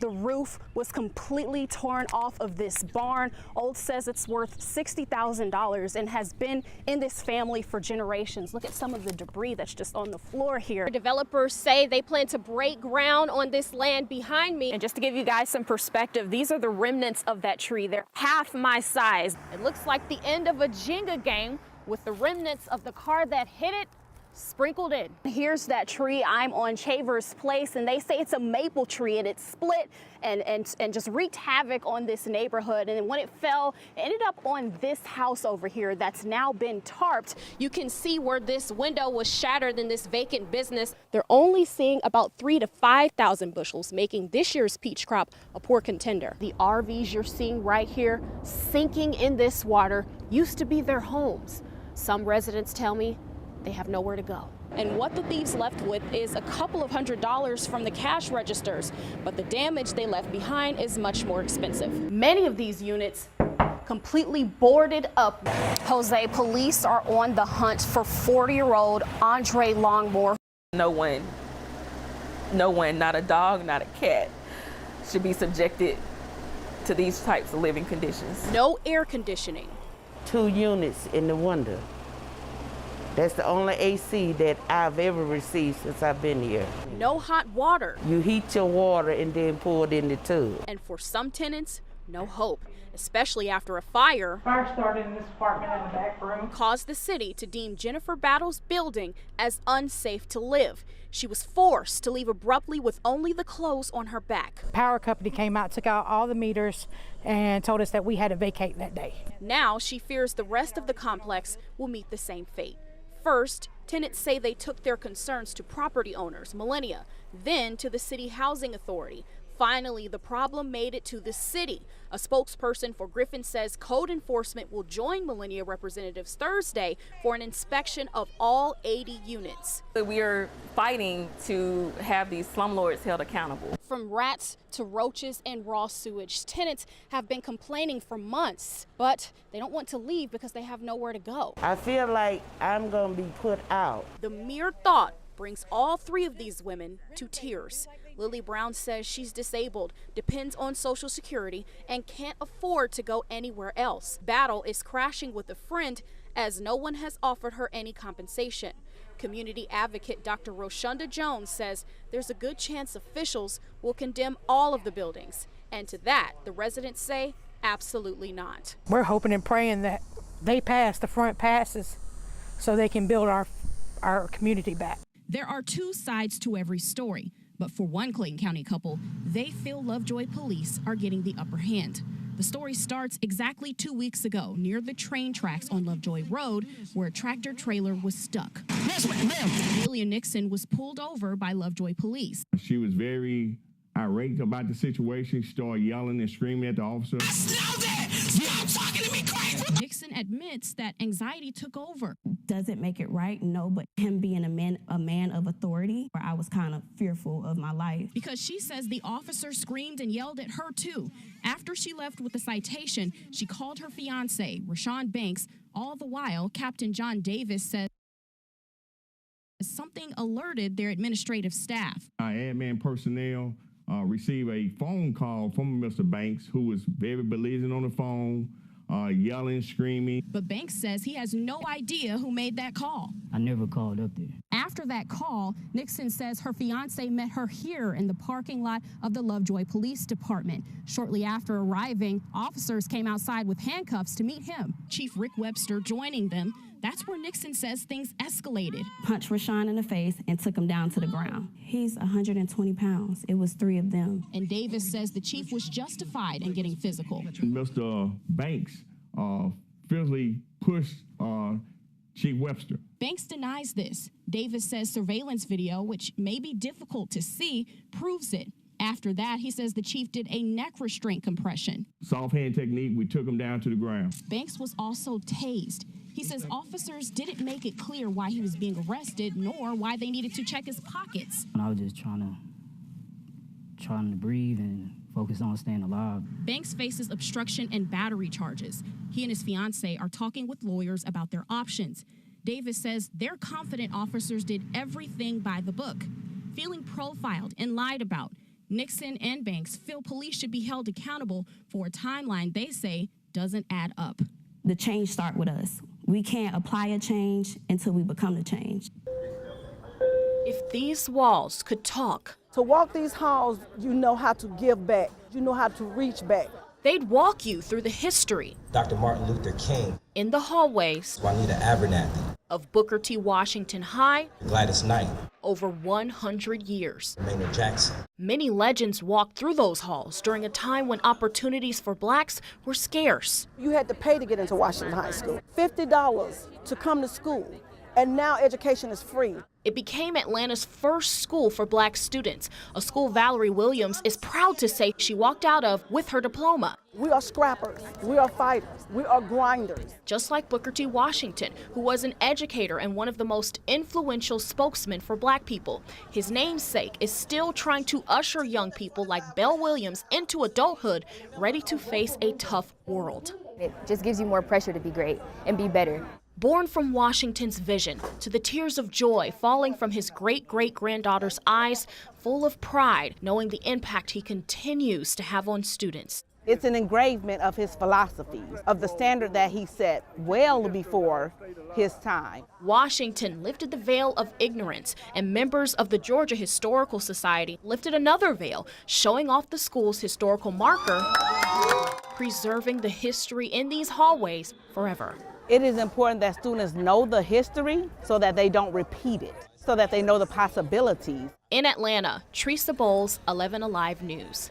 The roof was completely torn off of this barn. Old says it's worth $60,000 and has been in this family for generations. Look at some of the debris that's just on the floor here. Developers say they plan to break ground on this land behind me. And just to give you guys some perspective, these are the remnants of that tree. They're half my size. It looks like the end of a Jenga game with the remnants of the car that hit it sprinkled in. Here's that tree. I'm on Chavers Place, and they say it's a maple tree, and it split and just wreaked havoc on this neighborhood. And then when it fell, it ended up on this house over here that's now been tarped. You can see where this window was shattered in this vacant business. They're only seeing about 3,000 to 5,000 bushels, making this year's peach crop a poor contender. The RVs you're seeing right here sinking in this water used to be their homes. Some residents tell me they have nowhere to go. And what the thieves left with is a couple of $100s from the cash registers, but the damage they left behind is much more expensive. Many of these units completely boarded up. Jose, police are on the hunt for 40-year-old Andre Longmore. No one, not a dog, not a cat, should be subjected to these types of living conditions. No air conditioning. 2 units in the window. That's the only AC that I've ever received since I've been here. No hot water. You heat your water and then pour it in the tub. And for some tenants, no hope, especially after a fire. Fire started in this apartment in the back room. Caused the city to deem Jennifer Battle's building as unsafe to live. She was forced to leave abruptly with only the clothes on her back. Power company came out, took out all the meters, and told us that we had to vacate that day. Now she fears the rest of the complex will meet the same fate. First, tenants say they took their concerns to property owners, Millennia, then to the City Housing Authority. Finally, the problem made it to the city. A spokesperson for Griffin says code enforcement will join Millennia representatives Thursday for an inspection of all 80 units. We are fighting to have these slumlords held accountable. From rats to roaches and raw sewage, tenants have been complaining for months, but they don't want to leave because they have nowhere to go. I feel like I'm gonna be put out. The mere thought brings all 3 of these women to tears. Lily Brown says she's disabled, depends on Social Security, and can't afford to go anywhere else. Battle is crashing with a friend as no one has offered her any compensation. Community advocate Dr. Roshunda Jones says there's a good chance officials will condemn all of the buildings. And to that, the residents say absolutely not. We're hoping and praying that they pass the front passes so they can build our community back. There are 2 sides to every story. But for one Clayton County couple, they feel Lovejoy police are getting the upper hand. The story starts exactly 2 weeks ago near the train tracks on Lovejoy Road, where a tractor trailer was stuck. Yes, ma'am. Amelia Nixon was pulled over by Lovejoy police. She was very irate about the situation. She started yelling and screaming at the officer. Stop talking to me crazy. Nixon admits that anxiety took over. Does it make it right? No, but him being a man of authority, where I was kind of fearful of my life. Because she says the officer screamed and yelled at her too. After she left with the citation, she called her fiance, Rashawn Banks. All the while, Captain John Davis says something alerted their administrative staff. Our admin personnel received a phone call from Mr. Banks, who was very belligerent on the phone, yelling, screaming. But Banks says he has no idea who made that call. I never called up there. After that call, Nixon says her fiance met her here in the parking lot of the Lovejoy Police Department. Shortly after arriving, officers came outside with handcuffs to meet him. Chief Rick Webster joining them. That's where Nixon says things escalated. Punched Rashawn in the face and took him down to the ground. He's 120 pounds. It was 3 of them. And Davis says the chief was justified in getting physical. Mr. Banks physically pushed Chief Webster. Banks denies this. Davis says surveillance video, which may be difficult to see, proves it. After that, he says the chief did a neck restraint compression. Soft hand technique, we took him down to the ground. Banks was also tased. He says officers didn't make it clear why he was being arrested, nor why they needed to check his pockets. I was just trying to breathe and focus on staying alive. Banks faces obstruction and battery charges. He and his fiance are talking with lawyers about their options. Davis says they're confident officers did everything by the book. Feeling profiled and lied about, Nixon and Banks feel police should be held accountable for a timeline they say doesn't add up. The change starts with us. We can't apply a change until we become the change. If these walls could talk, to walk these halls, you know how to give back. You know how to reach back. they'd walk you through the history. Dr. Martin Luther King. In the hallways. Juanita Abernathy. Of Booker T. Washington High. Gladys Knight. Over 100 years. Maynard Jackson. Many legends walked through those halls during a time when opportunities for blacks were scarce. You had to pay to get into Washington High School. $50 to come to school. And now education is free. It became Atlanta's first school for black students, a school Valerie Williams is proud to say she walked out of with her diploma. We are scrappers, we are fighters, we are grinders. Just like Booker T. Washington, who was an educator and one of the most influential spokesmen for black people. His namesake is still trying to usher young people like Belle Williams into adulthood, ready to face a tough world. It just gives you more pressure to be great and be better. Born from Washington's vision to the tears of joy falling from his great-great-granddaughter's eyes, full of pride, knowing the impact he continues to have on students. It's an engravement of his philosophies, of the standard that he set well before his time. Washington lifted the veil of ignorance, and members of the Georgia Historical Society lifted another veil, showing off the school's historical marker, preserving the history in these hallways forever. It is important that students know the history so that they don't repeat it, so that they know the possibilities. In Atlanta, Tresia Bowles, 11 Alive News.